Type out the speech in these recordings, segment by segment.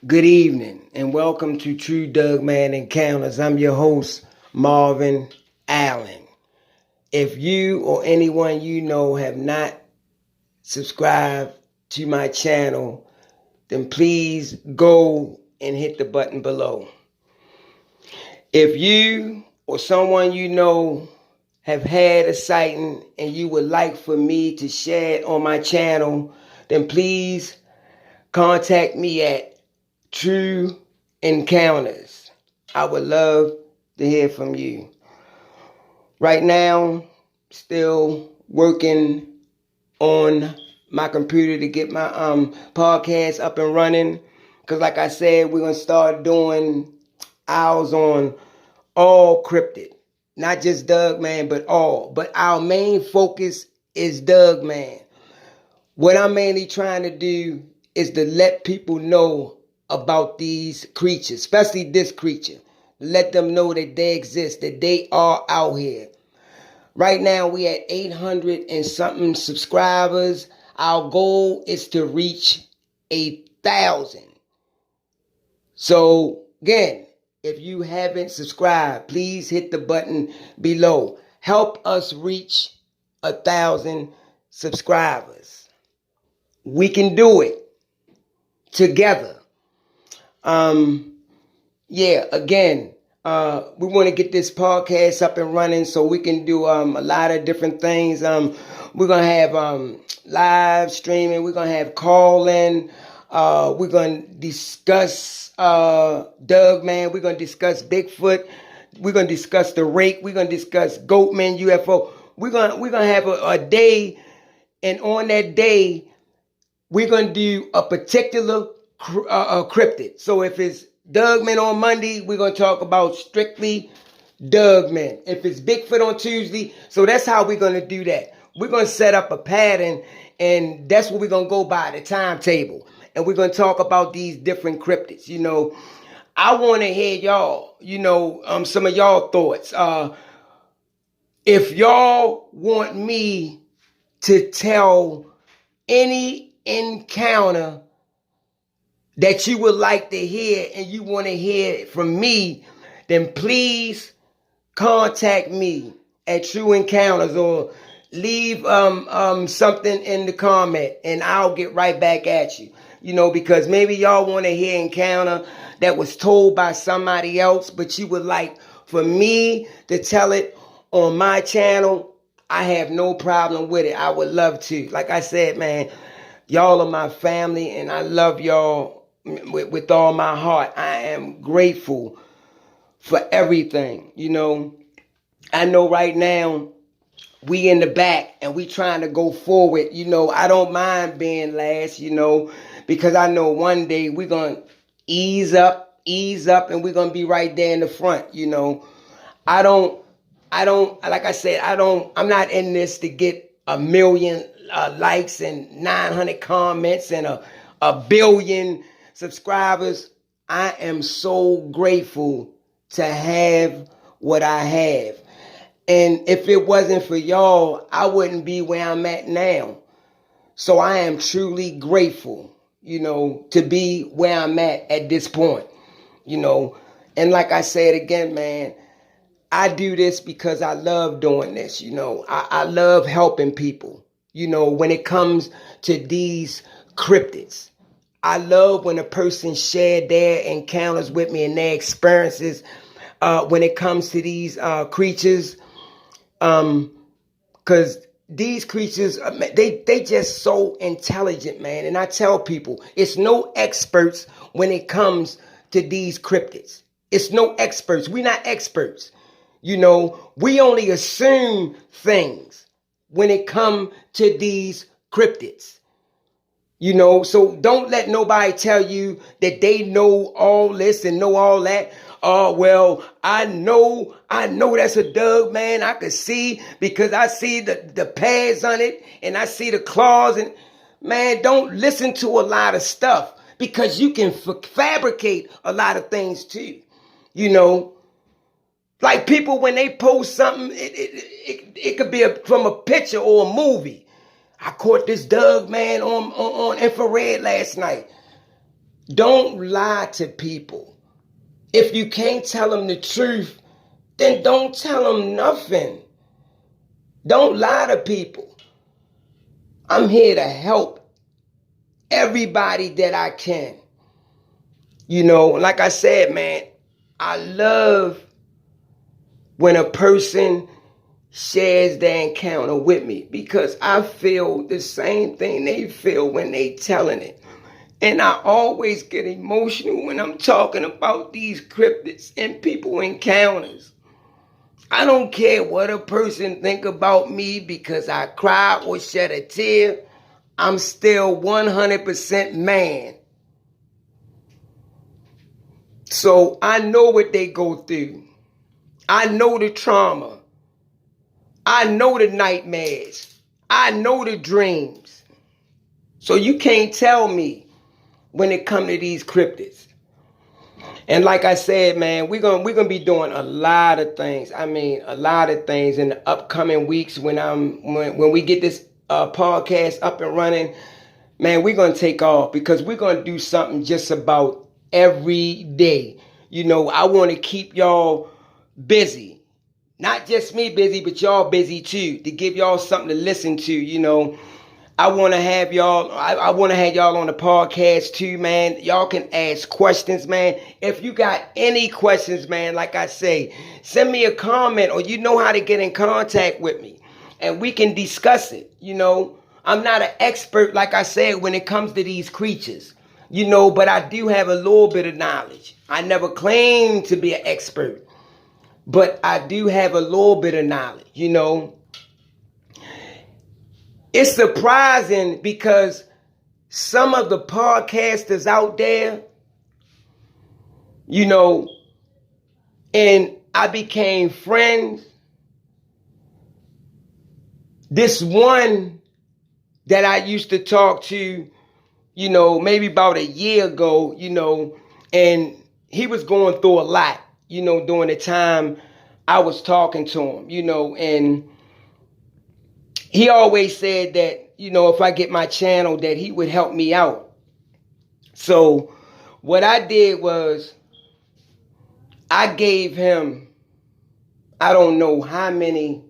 Good evening and welcome to True Doug Man Encounters. I'm your host, Marvin Allen. If you or anyone you know have not subscribed to my channel, then please go and hit the button below. If you or someone you know have had a sighting and you would like for me to share it on my channel, then please contact me at True Encounters. I would love to hear from you. Right now, still working on my computer to get my podcast up and running. Because like I said, we're going to start doing ours on all cryptid. Not just Doug Man, but all. But our main focus is Doug Man. What I'm mainly trying to do is to let people know about these creatures, especially this creature. Let them know that they exist, that they are out here. Right now, we at 800 and something subscribers. Our goal is to reach 1,000. So, again, if you haven't subscribed, please hit the button below. Help us reach 1,000 subscribers. We can do it together. Again, we want to get this podcast up and running so we can do a lot of different things. We're gonna have live streaming. We're gonna have call-in. We're gonna discuss Doug Man. We're gonna discuss Bigfoot. We're gonna discuss the rake. We're gonna discuss Goatman UFO. We're gonna have a day, and on that day, we're going to do a particular cryptid. So if it's Dougman on Monday, we're going to talk about strictly Dougman. If it's Bigfoot on Tuesday, so that's how we're going to do that. We're going to set up a pattern, and that's what we're going to go by, the timetable. And we're going to talk about these different cryptids. I want to hear y'all, some of y'all thoughts. If y'all want me to tell any encounter that you would like to hear and you want to hear it from me, then please contact me at True Encounters or leave something in the comment and I'll get right back at you. Because maybe y'all want to hear encounter that was told by somebody else, but you would like for me to tell it on my channel. I have no problem with it. I would love to. Like I said, man, y'all are my family, and I love y'all with all my heart. I am grateful for everything. I know right now we in the back and we trying to go forward. I don't mind being last, because I know one day we're going to ease up, and we're going to be right there in the front. Like I said, I'm not in this to get a million likes and 900 comments and a billion subscribers. I am so grateful to have what I have. And if it wasn't for y'all, I wouldn't be where I'm at now. So I am truly grateful, to be where I'm at this point, And like I said again, man, I do this because I love doing this. I love helping people, when it comes to these cryptids. I love when a person shared their encounters with me and their experiences when it comes to these creatures. Because these creatures, they just so intelligent, man. And I tell people, it's no experts when it comes to these cryptids. It's no experts. We're not experts. We only assume things when it comes to these cryptids. So don't let nobody tell you that they know all this and know all that. Oh, well, I know that's a Doug, man. I could see because I see the pads on it and I see the claws. And man, don't listen to a lot of stuff because you can fabricate a lot of things too. Like people, when they post something, it could be from a picture or a movie. I caught this Doug man on infrared last night. Don't lie to people. If you can't tell them the truth, then don't tell them nothing. Don't lie to people. I'm here to help everybody that I can. Like I said, man, I love when a person shares their encounter with me, because I feel the same thing they feel when they telling it. And I always get emotional when I'm talking about these cryptids and people encounters. I don't care what a person think about me because I cry or shed a tear. I'm still 100% man. So I know what they go through. I know the trauma. I know the nightmares. I know the dreams. So you can't tell me when it come to these cryptids. And like I said, man, we're gonna be doing a lot of things. I mean, a lot of things in the upcoming weeks when we get this podcast up and running. Man, we're gonna take off because we're gonna do something just about every day. I want to keep y'all busy. Not just me busy, but y'all busy too, to give y'all something to listen to. I want to have y'all, I want to have y'all on the podcast too, man. Y'all can ask questions, man. If you got any questions, man, like I say, send me a comment, or you know how to get in contact with me and we can discuss it. I'm not an expert, like I said, when it comes to these creatures, but I do have a little bit of knowledge. I never claimed to be an expert, but I do have a little bit of knowledge. It's surprising because some of the podcasters out there, and I became friends. This one that I used to talk to, maybe about a year ago, and he was going through a lot, during the time I was talking to him, and he always said that, if I get my channel, that he would help me out. So what I did was I gave him, I don't know how many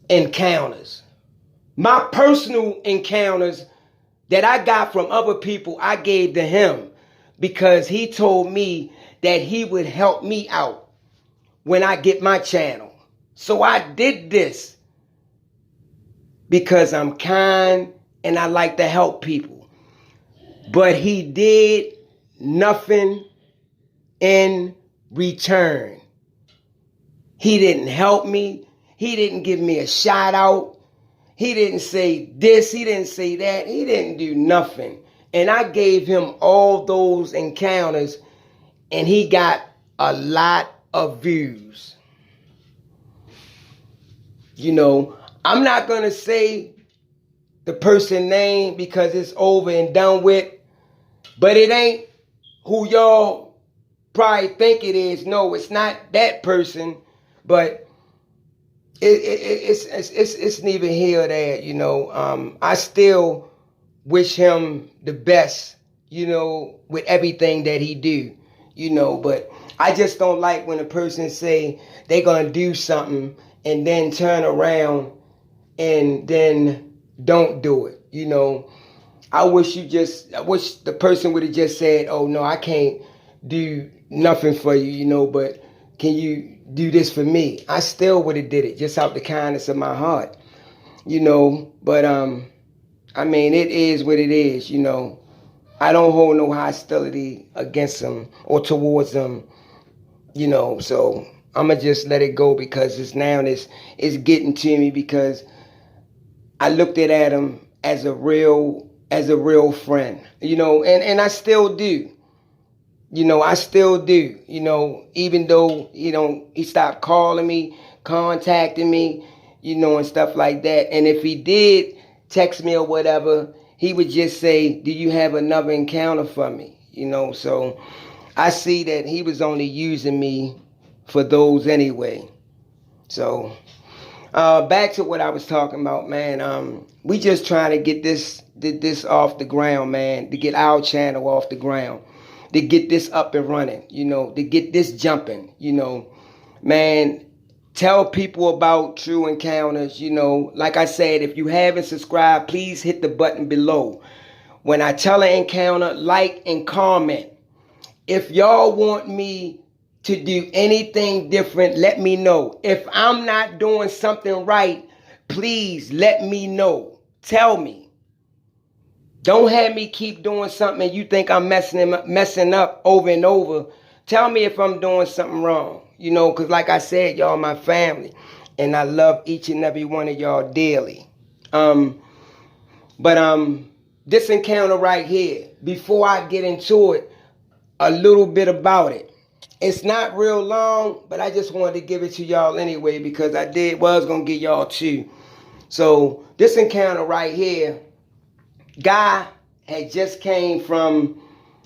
encounters. My personal encounters that I got from other people, I gave to him because he told me that he would help me out when I get my channel. So I did this because I'm kind and I like to help people. But he did nothing in return. He didn't help me. He didn't give me a shout out. He didn't say this. He didn't say that. He didn't do nothing. And I gave him all those encounters and he got a lot of views. I'm not going to say the person's name because it's over and done with, but it ain't who y'all probably think it is. No, it's not that person, but it's neither here or there. I still wish him the best, with everything that he do, but I just don't like when a person say they gonna do something and then turn around and then don't do it. I wish the person would have just said, oh no, I can't do nothing for you, but can you do this for me? I still would have did it just out the kindness of my heart, but I mean, it is what it is, I don't hold no hostility against them or towards them, so I'ma just let it go because it's getting to me because I looked at him as a real friend, and I still do. I still do, even though, he stopped calling me, contacting me, and stuff like that. And if he did text me or whatever, he would just say, do you have another encounter for me? So I see that he was only using me for those anyway. So Back to what I was talking about, man. We just trying to get this off the ground, man. To get our channel off the ground, to get this up and running, to get this jumping, man. Tell people about True Encounters, Like I said, if you haven't subscribed, please hit the button below. When I tell an encounter, like and comment. If y'all want me to do anything different, let me know. If I'm not doing something right, please let me know. Tell me. Don't have me keep doing something and you think I'm messing up over and over. Tell me if I'm doing something wrong. Because like I said, y'all my family. And I love each and every one of y'all dearly. This encounter right here, before I get into it, a little bit about it. It's not real long, but I just wanted to give it to y'all anyway because I was going to give y'all two. So this encounter right here, guy had just came from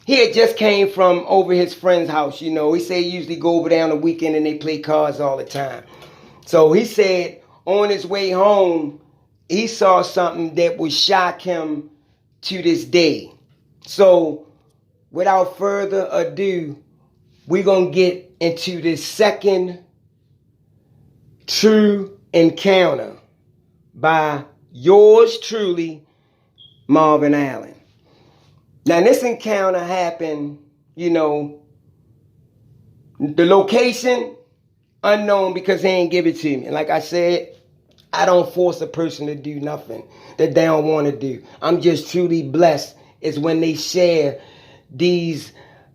over his friend's house. He said he usually go over there on the weekend and they play cards all the time. So he said on his way home, he saw something that would shock him to this day. So without further ado, we're going to get into this second true encounter by yours truly, Marvin Allen. Now, this encounter happened, the location, unknown because they ain't give it to me. And like I said, I don't force a person to do nothing that they don't want to do. I'm just truly blessed is when they share these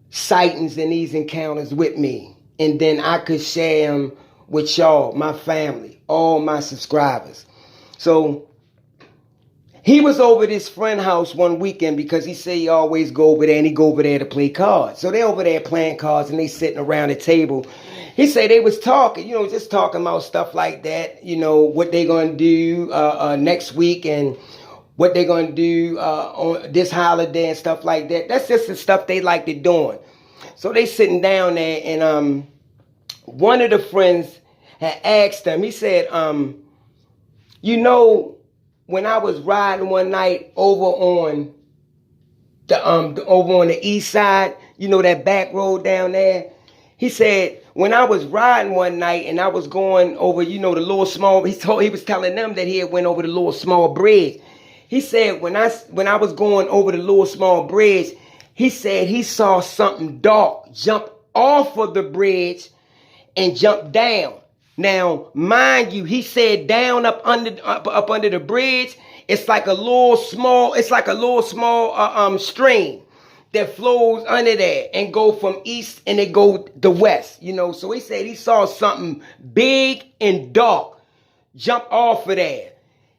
sightings and these encounters with me, and then I could share them with y'all, my family, all my subscribers. So he was over this friend house one weekend because he said he always go over there and he go over there to play cards. So they over there playing cards and they sitting around the table. He said they was talking, just talking about stuff like that, what they gonna do next week and what they're going to do on this holiday and stuff like that. That's just the stuff they like to doing. So they sitting down there, and one of the friends had asked them, he said, when I was riding one night over on the east side, that back road down there, he said, when I was riding one night and I was going over, the little small, he was telling them that he had went over the little small bridge. He said, when I was going over the little small bridge, he said he saw something dark jump off of the bridge and jump down. Now, mind you, he said down up under the bridge, it's like a little small stream that flows under there and go from east and it go to west, So he said he saw something big and dark jump off of there.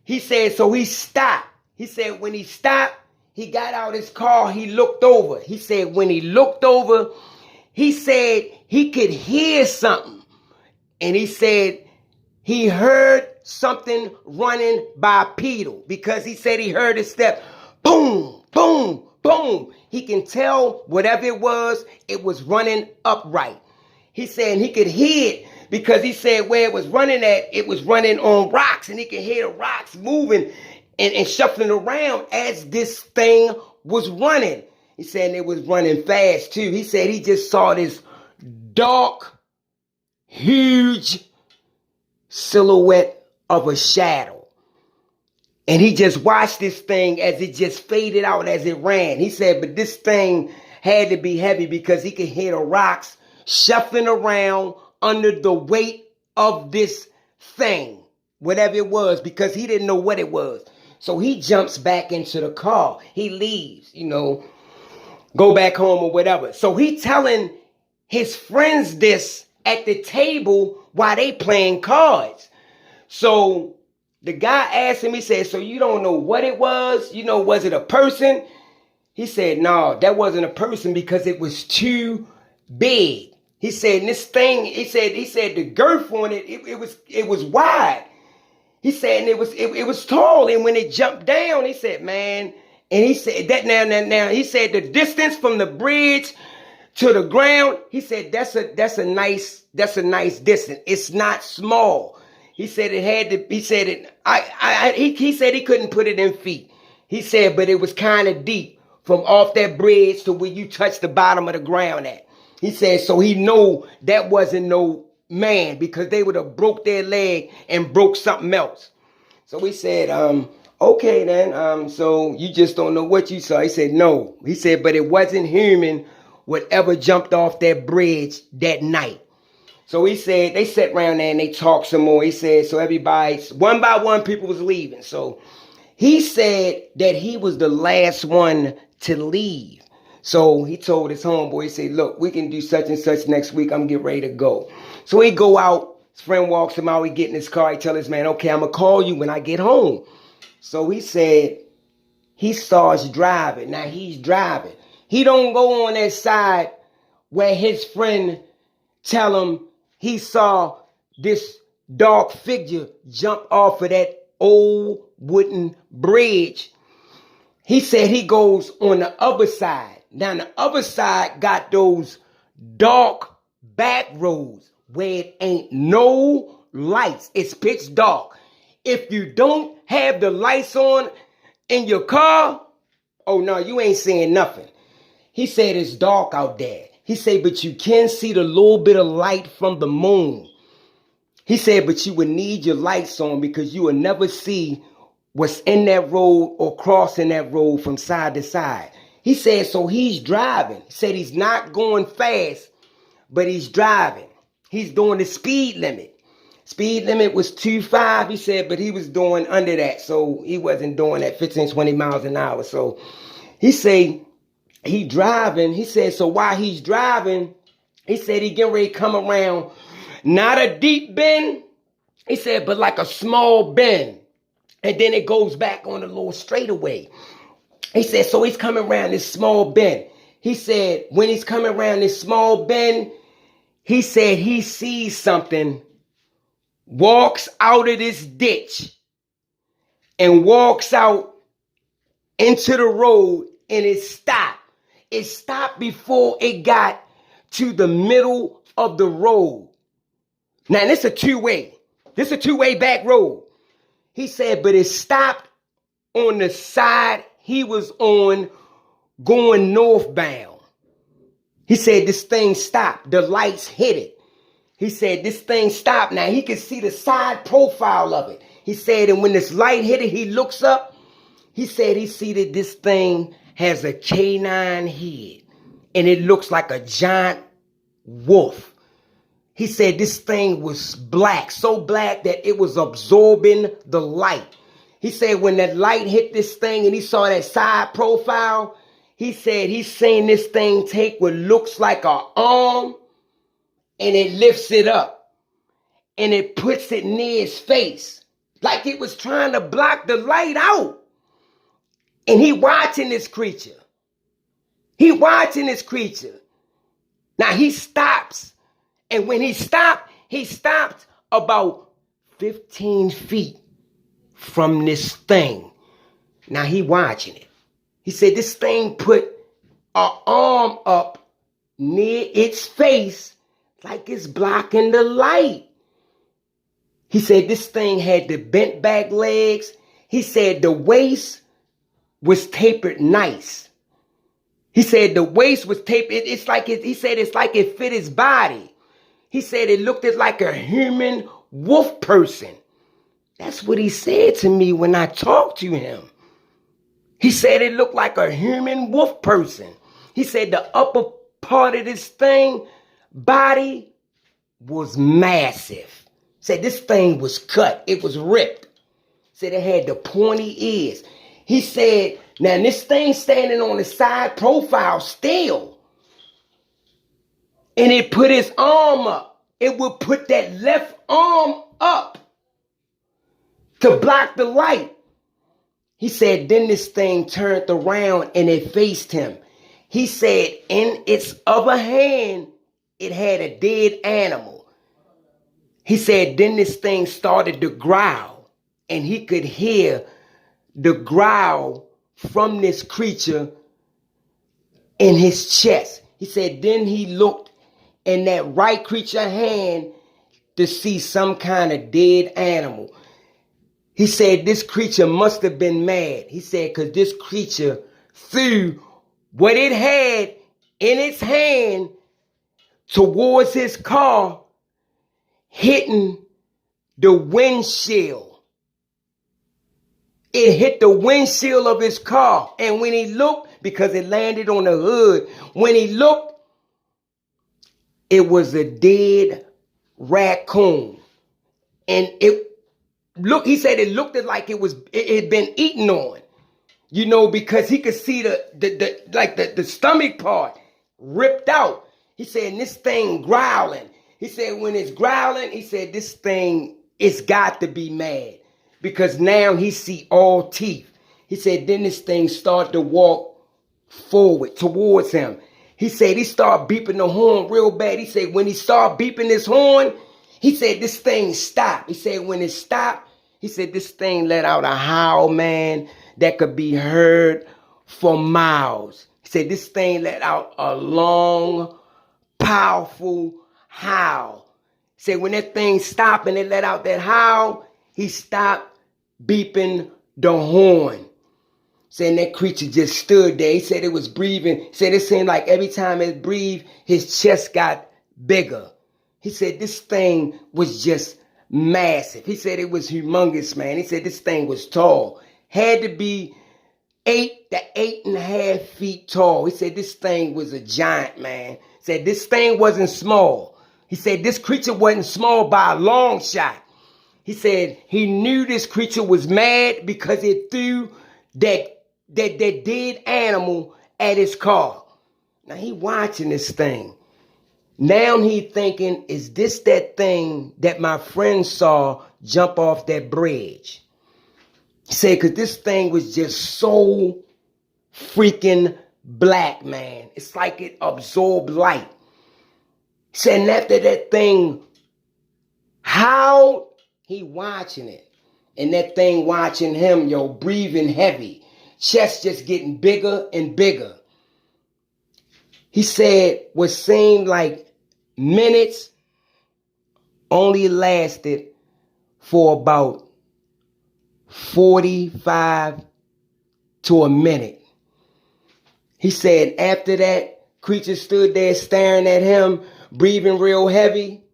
He said, so he stopped. He said when he stopped, he got out his car, he looked over. He said when he looked over, he said he could hear something. And he said he heard something running bipedal because he said he heard a step. Boom, boom, boom. He can tell whatever it was running upright. He said he could hear it because he said where it was running at, it was running on rocks. And he could hear the rocks moving and shuffling around as this thing was running. He said it was running fast too. He said he just saw this dark, huge silhouette of a shadow. And he just watched this thing as it just faded out as it ran. He said, but this thing had to be heavy because he could hear the rocks shuffling around under the weight of this thing, whatever it was, because he didn't know what it was. So he jumps back into the car. He leaves, go back home or whatever. So he telling his friends this at the table while they playing cards. So the guy asked him, he said, so you don't know what it was? Was it a person? He said, no, that wasn't a person because it was too big. He said, this thing, he said the girth on it, it was wide. He said, and it was tall. And when it jumped down, he said, man, and he said that now, he said the distance from the bridge to the ground, he said, that's a nice distance. It's not small. He said it had to. He said it. He said he couldn't put it in feet. He said, but it was kind of deep from off that bridge to where you touch the bottom of the ground at. He said, so he know that wasn't no man, because they would have broke their leg and broke something else. So we said, okay then, so you just don't know what you saw. He said, no. He said, but it wasn't human whatever jumped off that bridge that night. So he said, they sat around there and they talked some more. He said, so everybody, one by one, people was leaving. So he said that he was the last one to leave. So he told his homeboy, he said, look, we can do such and such next week. I'm getting ready to go. So he go out, his friend walks him out, he get in his car, he tell his man, okay, I'm going to call you when I get home. So he said, he starts driving. Now he's driving. He don't go on that side where his friend tell him he saw this dark figure jump off of that old wooden bridge. He said he goes on the other side. Now the other side got those dark back roads where it ain't no lights. It's pitch dark. If you don't have the lights on in your car, oh no, you ain't seeing nothing. He said it's dark out there. He said, but you can see the little bit of light from the moon. He said, but you would need your lights on because you will never see what's in that road or crossing that road from side to side. He said, so he's driving. He said he's not going fast, but he's driving. He's doing the speed limit. Speed limit was 25, he said, but he was doing under that. So he wasn't doing that 15, 20 miles an hour. So he said, he driving. He said, so while he's driving, he said he getting ready to come around, not a deep bend, he said, but like a small bend. And then it goes back on a little straightaway. He said, so he's coming around this small bend. He said, when he's coming around this small bend, he said he sees something, walks out of this ditch and walks out into the road, and it stopped. It stopped before it got to the middle of the road. Now, this is a two-way. This is a two-way back road. He said, but it stopped on the side he was on going northbound. He said this thing stopped. The lights hit it. He said this thing stopped. Now, he could see the side profile of it. He said, and when this light hit it, he looks up. He said he see that this thing has a canine head, and it looks like a giant wolf. He said this thing was black, so black that it was absorbing the light. He said when that light hit this thing and he saw that side profile, he said he's seen this thing take what looks like an arm, and it lifts it up, and it puts it near his face, like it was trying to block the light out. And he watching this creature. He watching this creature. Now he stops. And when he stopped about 15 feet from this thing. Now he watching it. He said this thing put an arm up near its face like it's blocking the light. He said this thing had the bent back legs. He said the waist was tapered nice. He said the waist was tapered. He said it's like it fit his body. He said it looked like a human wolf person. That's what he said to me when I talked to him. He said it looked like a human wolf person. He said the upper part of this thing, body, was massive. Said this thing was cut. It was ripped. Said it had the pointy ears. He said, now this thing standing on the side profile still. And it put his arm up. It would put that left arm up to block the light. He said, then this thing turned around and it faced him. He said, in its other hand, it had a dead animal. He said, then this thing started to growl, and he could hear the growl from this creature in his chest. He said, then he looked, and that right creature hand to see some kind of dead animal. He said this creature must have been mad. He said because this creature threw what it had in its hand towards his car, hitting the windshield. It hit the windshield of his car. And when he looked, because it landed on the hood, when he looked, it was a dead raccoon. And he said it looked like it had been eaten on. You know, because he could see the stomach part ripped out. He said, and this thing growling. He said, when it's growling, he said, this thing, it's got to be mad. Because now he see all teeth. He said, then this thing started to walk forward towards him. He said, he started beeping the horn real bad. He said, when he started beeping his horn, he said, this thing stopped. He said, when it stopped, he said, this thing let out a howl, man, that could be heard for miles. He said, this thing let out a long, powerful howl. He said, when that thing stopped and it let out that howl, he stopped beeping the horn. Saying that creature just stood there. He said it was breathing. He said it seemed like every time it breathed, his chest got bigger. He said this thing was just massive. He said it was humongous, man. He said this thing was tall. Had to be 8 to 8.5 feet tall. He said this thing was a giant, man. He said this thing wasn't small. He said this creature wasn't small by a long shot. He said he knew this creature was mad because it threw that dead animal at his car. Now he watching this thing. Now he thinking, is this that thing that my friend saw jump off that bridge? He said, because this thing was just so freaking black, man. It's like it absorbed light. He said, and after that thing howled, he watching it. And that thing watching him, yo, breathing heavy. Chest just getting bigger and bigger. He said what seemed like minutes only lasted for about 45 to a minute. He said after that, creature stood there staring at him, breathing real heavy.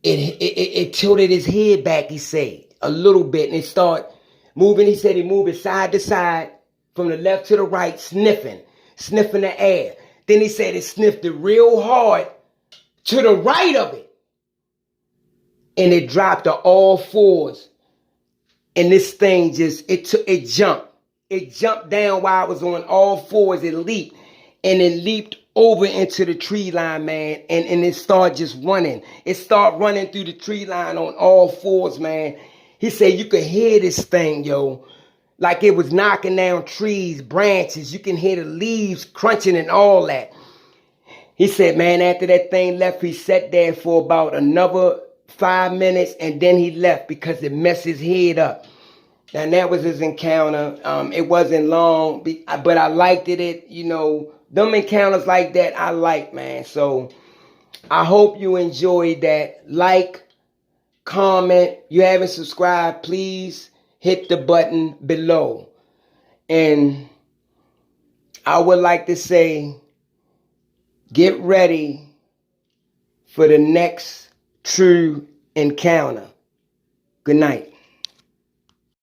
It tilted his head back, he said, a little bit, and it started moving. He said he moved it side to side, from the left to the right, sniffing the air. Then he said it sniffed it real hard to the right of it. And it dropped to all fours. And this thing it jumped. It jumped down while it was on all fours. It leaped. And it leaped over into the tree line, man. And it started just running. It started running through the tree line on all fours, man. He said you could hear this thing, yo. Like it was knocking down trees, branches. You can hear the leaves crunching and all that. He said, man, after that thing left, he sat there for about another 5 minutes, and then he left because it messed his head up. And that was his encounter. It wasn't long, but I liked it. You know, them encounters like that, I like, man. So I hope you enjoyed that. Like, comment. You haven't subscribed, please hit the button below. And I would like to say, get ready for the next true encounter. Good night.